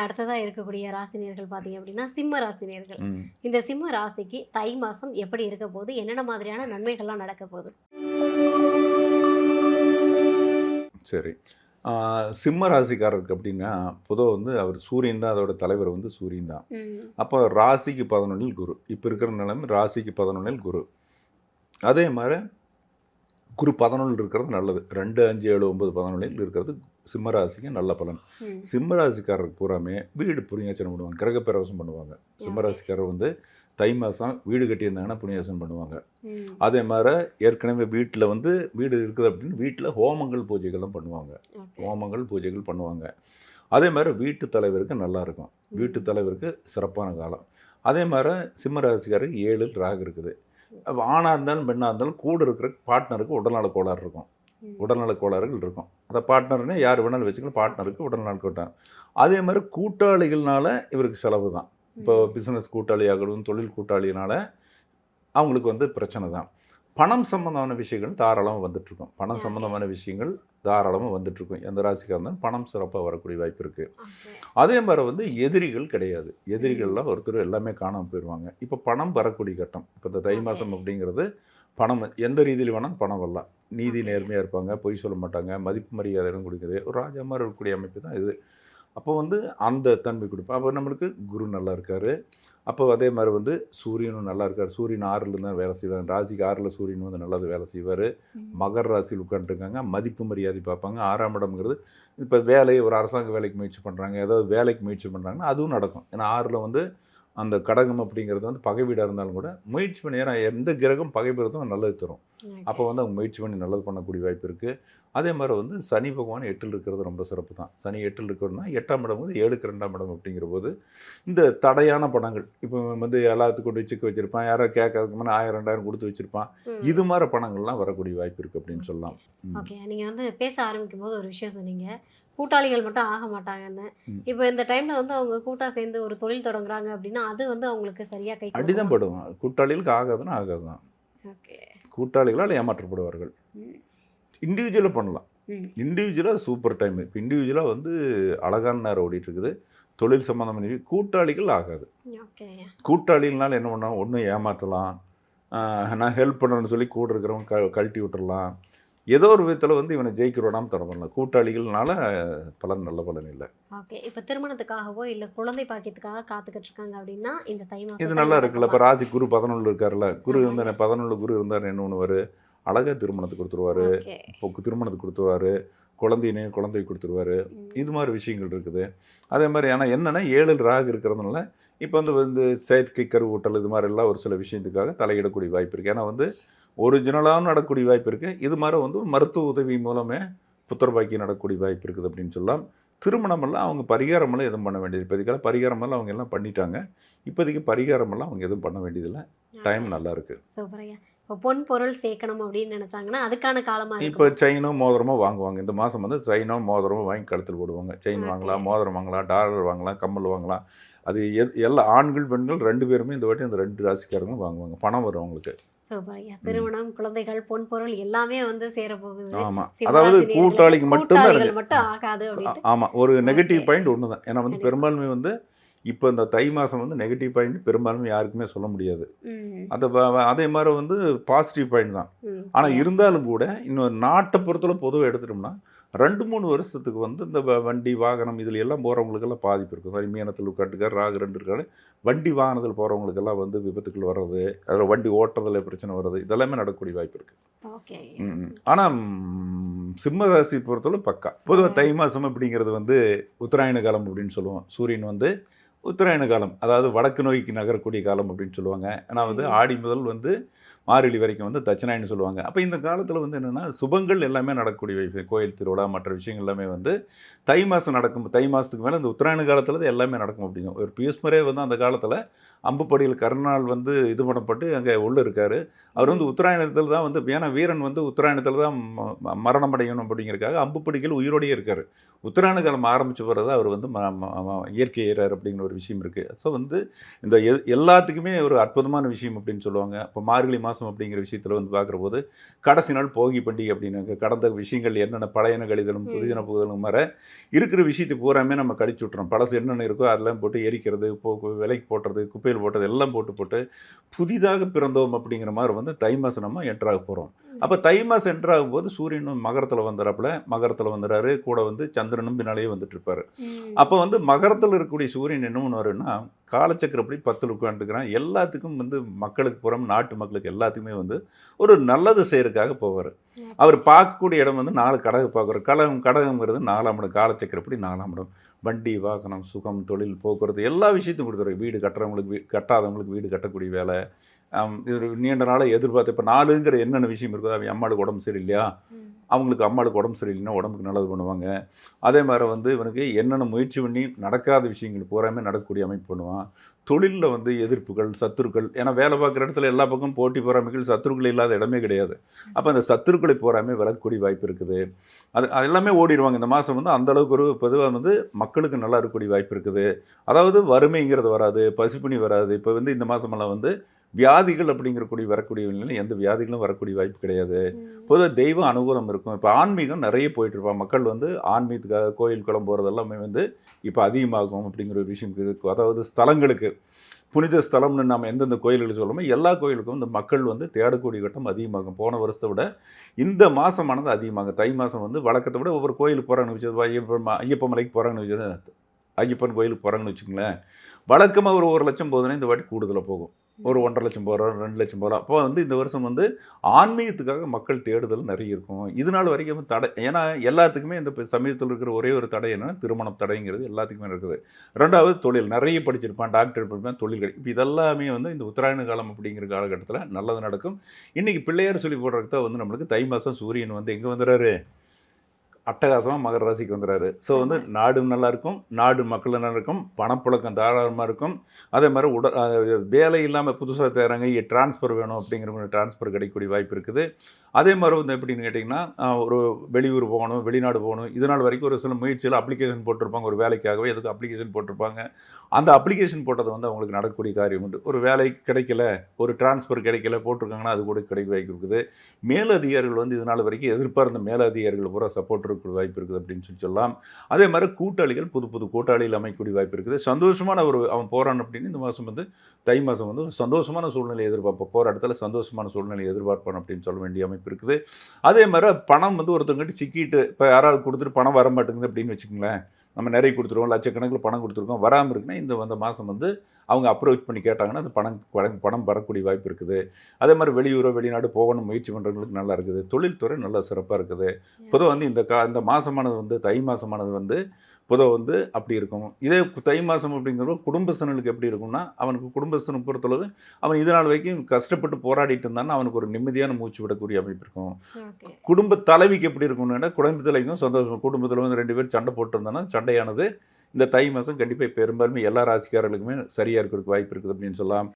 அடுத்ததா இருக்கக்கூடிய ராசினியர்கள் பார்த்தீங்க அப்படின்னா, சிம்ம ராசினியர்கள். ம். இந்த சிம்ம ராசிக்கு தை மாசம் எப்படி இருக்க போகுது? என்னென்ன மாதிரியான நன்மைகள்லாம் நடக்க போகுது? சரி. ஆ சிம்ம ராசிக்காரருக்கு அப்டின்னா, பொதுவா வந்து அவர் சூரியன் தான் அதோட தலைவர் வந்து சூரியன் தான். ம். அப்போ ராசிக்கு 11ல் குரு. இப்ப இருக்கிற நிலைமை ராசிக்கு 11ல் குரு. அதே மாரி குரு 11ல் இருக்கிறது நல்லது. 2, 5, 7, 9, 11ல் இருக்கிறது சிம்ம ராசிக்கு நல்ல பலன். ம். சிம்ம ராசிக்காரருக்கு பூராமே வீடு புண்ணியார்ச்சனை பண்ணுவாங்க. கிரகப்பிரவேசம் பண்ணுவாங்க. சிம்ம ஓகே. ராசிக்காரர் வந்து தை மாசம் வீடு கட்டியிருந்தாங்கன்னா புண்ணியார்ச்சனை பண்ணுவாங்க. ம். அதே மாரி ஏற்கனவே வீட்ல வந்து வீடு இருக்குது அப்படின்னு வீட்ல ஹோமங்கள், பூஜைகள்லாம் பண்ணுவாங்க. ஓகே. ஹோமங்கள், பூஜைகள் பண்ணுவாங்க. அதே மாரி வீட்டு தலைவருக்கு நல்லாயிருக்கும். வீட்டு ம். தலைவருக்கு சிறப்பான காலம். அதே மாரி சிம்ம ராசிக்காரருக்கு 7ல் ராகு இருக்குது. அப்ப ஆணா இருந்தாலும், பெண்ணா இருந்தாலும் கூட இருக்கிற பார்ட்னருக்கு உடல்நலக் கோளாறு இருக்கும். ம். உடல்நலக் கோளாறுகள் இருக்கும். அந்த பார்ட்னர்னா யார் வேணாலும் வச்சுக்கலாம். பார்ட்னருக்கு உடல்நலக் கோளாறு. அதே மாரி கூட்டாளிகள்னால இவருக்கு செலவு தான். இப்போ ம். பிசினஸ் கூட்டாளியாகட்டும், தொழில் கூட்டாளியினால அவங்களுக்கு வந்து பிரச்சனை தான். பணம் சம்பந்தமான விஷயங்கள் தாராளமா வந்துட்டுருக்கும். பணம் ஓகே. சம்பந்தமான விஷயங்கள் தாராளமா வந்துட்டுருக்கும். எந்த ராசிக்காரா இருந்தாலும் பணம் சிறப்பா வரக்கூடிய வாய்ப்பு இருக்கு. ஓகே. அதே மாரி வந்து எதிரிகள் கிடையாது. ம். எதிரிகள்லாம் ஒருத்தர் எல்லாமே காணாம போயிருவாங்க. இப்ப பணம் வரக்கூடிய கட்டம். இப்ப இந்த தை ஓகே. மாசம் அப்படிங்கிறது பணம் எந்த ரீதியில வேணாலும் பணம் வரலாம். நீதி ஓகே. நேர்மையா இருப்பாங்க. பொய் சொல்ல மாட்டாங்க. மதிப்பு மரியாதை இடம் கொடுக்குது. ஒரு ராஜா மாரி இருக்கக்கூடிய அமைப்பு தான் இது. அப்போ வந்து அந்த தன்மை குடுப்பேன். அப்போ நம்மளுக்கு குரு நல்லா இருக்காரு. அப்போ அதே மாரி வந்து சூரியனும் நல்லா இருக்காரு. சூரியன் 6ல தான் வேலை செய்வார். ராசிக்கு 6ல சூரியன் வந்து நல்லா வேலை செய்வாரு. ம். மகர ராசியில் உட்காந்துருக்காங்க. மதிப்பு மரியாதை பார்ப்பாங்க. 6ஆம் இடம்ங்கிறது இப்போ வேலை ஒரு அரசாங்க வேலைக்கு முயற்சி பண்ணுறாங்க. ஏதாவது வேலைக்கு முயற்சி பண்ணுறாங்கன்னா அதுவும் நடக்கும். ஏன்னா 6ல வந்து அந்த கடகம் அப்படிங்கிறது வந்து பகை வீடா இருந்தாலும் கூட முயற்சி பண்ணி ஏன்னா எந்த கிரகம் பகை பெறுறதும் நல்லது தரும். அப்போ ஓகே. வந்து அவங்க முயற்சி பண்ணி நல்லது பண்ணக்கூடிய வாய்ப்பு இருக்குது. அதே மாரி வந்து சனி பகவான் 8ல் இருக்கிறது ரொம்ப சிறப்பு தான். சனி 8ல் இருக்கிறதுனா 8ஆம் இடம் வந்து 7க்கு 2ஆம் இடம் அப்படிங்கிற போது, இந்த தடையான பணங்கள் இப்போ வந்து எல்லாத்துக்கும் கொண்டு போய் செக் வச்சிருப்பான். யாரோ கேட்கறதுக்கு முன்னாடி 1000, 2000 குடுத்து வச்சிருப்பான். ம். இது மாரி பணங்கள்லாம் வரக்கூடிய வாய்ப்பு இருக்கு அப்படின்னு சொல்லலாம். ம். ஓகே. நீங்க வந்து பேச ஆரம்பிக்கும்போது ஒரு விஷயம் சொன்னீங்க. கூட்டாளிகள் மட்டும் ஆக மாட்டாங்கன்னு. ம். இப்ப இந்த டைம்ல வந்து அவங்க கூட்டா சேர்ந்து ஒரு தொழில் தொடங்குறாங்க அப்படின்னா, அது வந்து அவங்களுக்கு சரியா கை அடி தான் குடுக்குமா? படும். கூட்டாளிகளுக்கு ஆகாதுன்னா ஆகாது தான். ஓகே. கூட்டாளிகளால் ஏமாற்றப்படுவார்கள். ம். இண்டிவிஜுவலா பண்ணலாம். ம். இண்டிவிஜுவலா சூப்பர் டைம். இப்போ இண்டிவிஜுவலா வந்து அழகான நேரம் ஓடிட்டு இருக்குது. தொழில் சம்பந்தமான கூட்டாளிகள் ஆகாது. ஓகே. கூட்டாளிகள்னால என்ன பண்ணலாம்? ஒண்ணு ஏமாத்தலாம். நான் ஹெல்ப் பண்ணுறேன்னு சொல்லி கூட இருக்கிறவங்க கழட்டி விட்டுறலாம். ஏதோ ஒரு விதத்துல வந்து இவனை ஜெயிக்க விடாம தடை பண்ணலாம். கூட்டாளிகள்னால பலன் நல்ல பலன் இல்ல. ஓகே. இப்ப திருமணத்துக்காகவோ, இல்ல குழந்தை பாக்கியத்துக்காக காத்துக்கிட்டு இருக்காங்க அப்படின்னா, இந்த தை இது மாசத்துல நல்லா இருக்குல்ல. நடக்குமா? இப்ப ராசி குரு 11ல் இருக்காருல்ல. குரு வந்து ஆமாங்க. 11ல் குரு இருந்தாரு என்ன பண்ணுவாரு? அழகா திருமணத்தை குடுத்துருவாரு. ஓகே. இப்போ திருமணத்துக்கு குடுத்துருவாரு. குழந்தை குடுத்துருவாரு. ம். இது மாரி விஷயங்கள் இருக்குது. அதே மாரி ஆனா என்னன்னா 7ல் ராகு இருக்கிறதுனால, இப்ப வந்து செயற்கை கருவூட்டல் இது மாரிலாம் ஒரு சில விஷயத்துக்காக தலையிடக்கூடிய வாய்ப்பு இருக்கு. ஏன்னா வந்து ஒரிஜினலாவும் நடக்கக்கூடிய வாய்ப்பு இருக்கு. இது மாரி வந்து மருத்துவ உதவி மூலமே புத்திர பாக்கியம் நடக்கக்கூடிய வாய்ப்பு இருக்குது அப்படின்னு சொல்லலாம். திருமணமெல்லாம் அவங்க பரிகாரமெல்லாம் எதுவும் பண்ண வேண்டியது இப்போதைக்கெல்லாம் பரிகாரமெல்லாம் அவங்க எல்லாம் பண்ணிட்டாங்க. இப்போதைக்கு பரிகாரமெல்லாம் அவங்க எதுவும் பண்ண வேண்டியதில்ல. Time okay. நல்லா இருக்கு. சூப்பர் ஐயா. இப்ப பொன் பொருள் சேர்க்கணும் அப்படின்னு நினைச்சாங்கன்னா, அதுக்கான காலமா இப்போ இருக்குமா? செயினோ, மோதிரமோ வாங்குவாங்க. இந்த மாசம் வந்து செயினோ, மோதிரமோ வாங்கி கழுத்துல போடுவாங்க. Chain okay. வாங்கலாம், மோதிரம் வாங்கலாம், டாலர் வாங்கலாம், கம்மல் வாங்கலாம். அது எல்லா ஆண்கள், பெண்கள் 2 பேருமே இந்த வாட்டி அந்த 2 ராசிக்காரங்க வாங்குவாங்க. பணம் வரும் அவங்களுக்கு. சூப்பர் ஐயா. ம். திருமணம், குழந்தைகள், பொன் பொருள் எல்லாமே வந்து சேரப்போகுது. ஆமா. அதாவது சிம்மராசி நேயர்களே. கூட்டாளிக்கு மட்டும் தான் கூட்டாளிகள் இருக்கு. மட்டும் ஆகாது அப்படின்ட்டு. ஆமா. ஒரு நெகட்டிவ் ஓகே. பாயிண்ட் ஒண்ணு தான். ஏன்னா வந்து கண்டிப்பா. பெரும்பான்மை வந்து இப்ப இந்த தை மாசம் வந்து நெகட்டிவ் பாயிண்ட் பெரும்பான்மை யாருக்குமே சொல்ல முடியாது. ம். அந்த அதே மாரி வந்து பாசிட்டிவ் பாயிண்ட் தான். ம். ஆனா சரியா இருந்தாலும் கூட, இன்னொரு நாட்ட பொறுத்தளவு பொதுவா எடுத்துட்டோம்னா, 2, 3 வருஷத்துக்கு வந்து இந்த வண்டி, வாகனம் இதில எல்லாம் போறவங்களுக்கெல்லாம் பாதிப்பு இருக்கும். சரி மீனத்தில உட்காந்துருக்காரு, ராகு 2 இருக்காரு. வண்டி வாகனத்தில போறவங்களுக்கெல்லாம் வந்து விபத்துக்கள் வர்றது, அதில வண்டி ஓட்டுறதுல பிரச்சனை வர்றது, இதெல்லாமே நடக்கக்கூடிய வாய்ப்பு இருக்கு. ஓகே. ஆனா சிம்ம ராசி பொறுத்தளவு பக்கா. பொதுவா ம். தை மாசம் அப்படிங்கிறது வந்து உத்தராயண காலம் அப்படின்னு சொல்லுவோம். சூரியன் வந்து உத்தராயண காலம். அதாவது வடக்கு நோக்கி நகரக்கூடிய காலம் அப்படின்னு சொல்லுவாங்க. ஆனா வந்து ம். ஆடி முதல் வந்து மார்கழி வரைக்கும் வந்து தட்சிணாயனம்னு சொல்லுவாங்க. அப்ப இந்த காலத்துல வந்து என்னன்னா, சுபங்கள் எல்லாமே நடக்கக்கூடிய கோயில் திருவிழா மற்ற விஷயங்கள் எல்லாமே வந்து தை மாசம் நடக்கும். தை மாசத்துக்கு மேல இந்த உத்தராயண காலத்துல தான் எல்லாமே நடக்கும் அப்படிங்க. ஒரு பீஸ்மரே வந்து அந்த காலத்துல அம்புப்படியில் கருணால் வந்து இது பண்ணப்பட்டு அங்கே உள்ள இருக்காரு. அவர் வந்து உத்தராயணத்தில் தான் வந்து ஏன்னா வீரன் வந்து உத்தராயணத்தில் தான் மரணம் அடையணும் அப்படிங்கிறதுக்காக அம்புப்படிகள் உயிரோடையே இருக்காரு. உத்தராயண காலம் ஆரம்பிச்ச பிறகு அவர் வந்து இயற்கை ஏறார் அப்படிங்கிற ஒரு விஷயம் இருக்குது. ஸோ வந்து இந்த எல்லாத்துக்குமே ஒரு அற்புதமான விஷயம் அப்படின்னு சொல்லுவாங்க. இப்போ மார்கழி மாதம் அப்படிங்கிற விஷயத்தில் வந்து பார்க்குற போது கடைசி நாள் போகி பண்டிகை அப்படின்னாங்க. கடந்த விஷயங்கள் என்னென்ன பழையன கழிதலும் புதியன புகுதலும் வர இருக்கிற விஷயத்தை பூராமே நம்ம கழிச்சு விட்றோம். பழசு என்னென்ன இருக்கோ அதெல்லாம் போட்டு எரிக்கிறது, விலைக்கு போட்டுறது, குப்பையில் போட்டது எல்லாம் போட்டு புதிதாக பிறந்தோம் அப்படிங்கிற மாதிரி வந்து தை மாதம் நம்ம என்ட்ராக போகிறோம். அப்போ தை மாதம் என்ட்ராகும் போது சூரியனும் மகரத்தில் வந்துடுறாப்புல, மகரத்தில் வந்துடுறாரு, கூட வந்து சந்திரனும் பின்னாலேயே வந்துட்டு இருப்பாரு. அப்போ வந்து மகரத்தில் இருக்கக்கூடிய சூரியன் என்ன பண்ணுவாருன்னா காலச்சக்கரப்படி 10 உட்காந்துக்கிறான். எல்லாத்துக்கும் வந்து மக்களுக்கு புறம் நாட்டு மக்களுக்கு எல்லாத்துக்குமே வந்து ஒரு நல்லது செய்யறதுக்காக போவார். அவர் பார்க்கக்கூடிய இடம் வந்து 4 கடகம் பார்க்குறாரு. கடகங்கிறது 4ஆம் இடம், காலச்சக்கரப்படி 4ஆம் இடம். வண்டி வாகனம் சுகம் தொழில் போக்குவரத்து எல்லா விஷயத்தையும் கொடுத்துரு. வீடு கட்டுறவங்களுக்கு கட்டாதவங்களுக்கு வீடு கட்டக்கூடிய வேலை. இது நீண்ட நாளாக எதிர்பார்த்து இப்போ 4ங்கிற என்னென்ன விஷயம் இருக்கோ அவங்க அம்மாளுக்கு உடம்பு சரியில்லையா, அவங்களுக்கு அம்மாளுக்கு உடம்பு சரியில்லைன்னா உடம்புக்கு நல்லது பண்ணுவாங்க. அதே மாதிரி வந்து இவனுக்கு என்னென்ன முயற்சி பண்ணி நடக்காத விஷயங்கள் பூராமே நடக்கக்கூடிய அமைப்பு பண்ணுவான். தொழிலில் வந்து எதிர்ப்புகள் சத்துருக்கள், ஏன்னா வேலை பார்க்குற இடத்துல எல்லா பக்கமும் போட்டி பொறாமைகள் சத்துருக்கள் இல்லாத இடமே கிடையாது. அப்போ அந்த சத்துருக்களை பூராமே விலகக்கூடிய வாய்ப்பு இருக்குது. அது எல்லாமே ஓடிடுவாங்க. இந்த மாதம் வந்து அந்தளவுக்கு ஒரு பொதுவாக வந்து மக்களுக்கு நல்லா இருக்கக்கூடிய வாய்ப்பு இருக்குது. அதாவது வறுமைங்கிறது வராது, பசிப்பினி வராது. இப்போ வந்து இந்த மாதமெல்லாம் வந்து வியாதிகள் அப்படிங்கிறக்கூடிய வரக்கூடிய நிலையில் எந்த வியாதிகளும் வரக்கூடிய வாய்ப்பு கிடையாது. பொதுவாக தெய்வ அனுகூலம் இருக்கும். இப்போ ஆன்மீகம் நிறைய போயிட்டு இருப்பாங்க. மக்கள் வந்து ஆன்மீகத்துக்காக கோயில் குளம் போகிறது எல்லாமே வந்து இப்போ அதிகமாகும் அப்படிங்கிற ஒரு விஷயம் இருக்குது. அதாவது ஸ்தலங்களுக்கு புனித ஸ்தலம்னு நம்ம எந்தெந்த கோயில்கள் சொல்லுமோ எல்லா கோயிலுக்கும் இந்த மக்கள் வந்து தேடக்கூடிய கட்டம் அதிகமாகும். போன வருஷத்தை விட இந்த மாதமானது அதிகமாகும். தை மாதம் வந்து வழக்கத்தை விட ஒவ்வொரு கோயிலுக்கு போகிறாங்கன்னு வச்சு ஐயப்பன் மலைக்கு போகிறாங்கன்னு வச்சு ஐயப்பன் கோயிலுக்கு போகிறாங்கன்னு வச்சுக்கோங்களேன். வழக்கமாக ஒரு 1 லட்சம் போகுதுன்னா இந்த வாட்டி கூடுதலாக போகும். ஒரு 1.5 லட்சம் போகிறோம், 2 லட்சம் போகலாம். அப்போ வந்து இந்த வருஷம் வந்து ஆன்மீகத்துக்காக மக்கள் தேடுதல் நிறைய இருக்கும். இது நாள் வரைக்கும் தடை, ஏன்னா எல்லாத்துக்குமே இந்த சமயத்தில் இருக்கிற ஒரே ஒரு தடை என்னன்னா திருமணம் தடைங்கிறது எல்லாத்துக்குமே இருக்குது. 2வது தொழில், நிறைய படிச்சிருப்பான், டாக்டர் படிப்பான், தொழில் கிடைக்கும். இப்போ இதெல்லாமே வந்து இந்த உத்தராயண காலம் அப்படிங்கிற காலகட்டத்தில் நல்லது நடக்கும். இன்றைக்கி பிள்ளையார் சொல்லி போடுறதுக்கு தான் வந்து நம்மளுக்கு தை மாதம் சூரியன் வந்து எங்கே வந்துடுறாரு, அட்டகாசமாக மகர ராசிக்கு வந்துடுறாரு. ஸோ வந்து நாடும் நல்லாயிருக்கும், நாடு மக்கள் நல்லா இருக்கும், பணப்புழக்கம் தாராளமாக இருக்கும். அதே மாதிரி வேலை இல்லாமல் புதுசாக தேர்றாங்க, டிரான்ஸ்ஃபர் வேணும் அப்படிங்கிற டிரான்ஸ்ஃபர் கிடைக்கக்கூடிய வாய்ப்பு இருக்குது. அதே மாதிரி வந்து எப்படின்னு கேட்டிங்கன்னா ஒரு வெளியூர் போகணும், வெளிநாடு போகணும், இதனால் வரைக்கும் ஒரு சில முயற்சியில் அப்ளிகேஷன் போட்டிருப்பாங்க. ஒரு வேலைக்காகவே எதுக்கு அப்ளிகேஷன் போட்டிருப்பாங்க. அந்த அப்ளிகேஷன் போட்டது வந்து அவங்களுக்கு நடக்கக்கூடிய காரியம் உண்டு. ஒரு வேலை கிடைக்கல, ஒரு டிரான்ஸ்ஃபர் கிடைக்கல போட்டிருக்காங்கன்னா அது கூட கிடைக்க வாய்ப்பு இருக்குது. மேலதிகாரிகள் வந்து இதனால் வரைக்கும் எதிர்பார்த்த மேலதிகாரிகள் பூரா சப்போர்ட் இருக்கக்கூடிய வாய்ப்பு இருக்குது அப்படின்னு சொல்லலாம். அதே மாதிரி கூட்டாளிகள் புது புது கூட்டாளிகள் அமைக்கக்கூடிய வாய்ப்பு இருக்குது. சந்தோஷமான அவன் போகிறான் அப்படின்னு இந்த மாதம் வந்து தை மாதம் வந்து ஒரு சந்தோஷமான சூழ்நிலை எதிர்பார்ப்போம். போகிற இடத்துல சந்தோஷமான சூழ்நிலை எதிர்பார்ப்பான் அப்படின்னு சொல்ல வேண்டிய அமைப்பு இருக்குது. அதே மாதிரி பணம் வந்து ஒருத்தவங்ககிட்ட சிக்கிட்டு இப்போ யாராவது கொடுத்துட்டு பணம் வர மாட்டேங்குது அப்படின்னு வச்சுக்கோங்களேன். நம்ம நிறைய கொடுத்துருவோம், லட்சக்கணக்கில் பணம் கொடுத்துருக்கோம், வராமல் இருக்குன்னா இந்த மாதம் வந்து அவங்க அப்ரோச் பண்ணி கேட்டாங்கன்னா அது பணம் வரக்கூடிய வாய்ப்பு இருக்குது. அதே மாதிரி வெளியூரோ வெளிநாடு போகணும் முயற்சி பண்ணுறவங்களுக்கு நல்லா இருக்குது. தொழில்துறை நல்லா சிறப்பாக இருக்குது. பொதுவாக வந்து இந்த மாதமானது வந்து தை மாதமானது வந்து பொதுவாக வந்து அப்படி இருக்கும். இதே தை மாதம் அப்படிங்கிறது குடும்பஸ்தனுக்கு எப்படி இருக்கும்னா அவனுக்கு குடும்பஸ்தனை பொறுத்தளவு அவன் இதனால் வரைக்கும் கஷ்டப்பட்டு போராடிட்டு இருந்தான்னா அவனுக்கு ஒரு நிம்மதியான மூச்சு விடக்கூடிய அமைப்பு இருக்கும். குடும்ப தலைவிக்கு எப்படி இருக்கும்னா குடும்ப தலைவிக்கும் சந்தோஷம். குடும்பத்தில் வந்து 2 பேர் சண்டை போட்டு இருந்தாங்கன்னா சண்டையானது இந்த தை மாதம் கண்டிப்பாக பெரும்பாலுமே எல்லா ராசிக்காரர்களுக்குமே சரியாக இருக்கிறதுக்கு வாய்ப்பு இருக்குது அப்படின்னு சொல்லலாம்.